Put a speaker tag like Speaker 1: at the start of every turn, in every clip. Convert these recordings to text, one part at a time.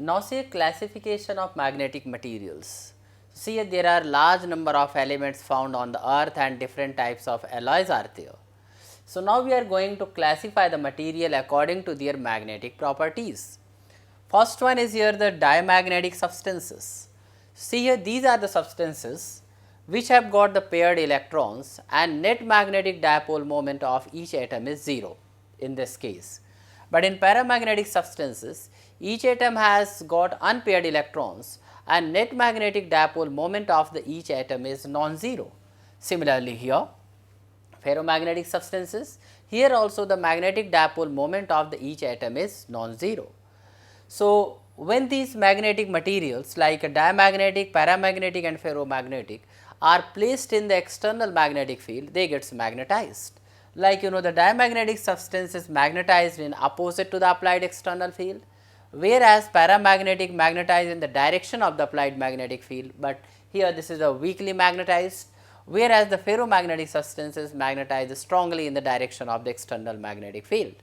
Speaker 1: Now see a classification of magnetic materials. See there are large number of elements found on the earth and different types of alloys are there. So now we are going to classify the material according to their magnetic properties. First one is here the diamagnetic substances. See here these are the substances which have got the paired electrons and net magnetic dipole moment of each atom is 0 in this case. But in paramagnetic substances, each atom has got unpaired electrons and net magnetic dipole moment of the each atom is non-zero. Similarly, here ferromagnetic substances, here also the magnetic dipole moment of the each atom is non-zero. So, when these magnetic materials like diamagnetic, paramagnetic and ferromagnetic are placed in the external magnetic field, they gets magnetized. Like the diamagnetic substance is magnetized in opposite to the applied external field, whereas paramagnetic magnetized in the direction of the applied magnetic field, but here this is a weakly magnetized, whereas the ferromagnetic substance is magnetized strongly in the direction of the external magnetic field.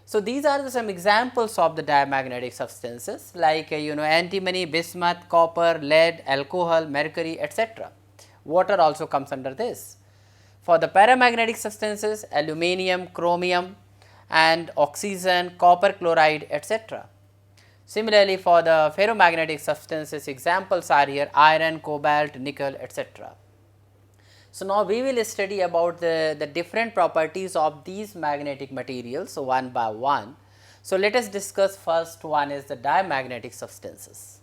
Speaker 1: So, these are some examples of the diamagnetic substances like antimony, bismuth, copper, lead, alcohol, mercury, etc. Water also comes under this. For the paramagnetic substances, aluminum, chromium and oxygen, copper chloride, etc. Similarly, for the ferromagnetic substances, examples are here iron, cobalt, nickel, etc. So, now we will study about the different properties of these magnetic materials one by one. So, let us discuss first one is the diamagnetic substances.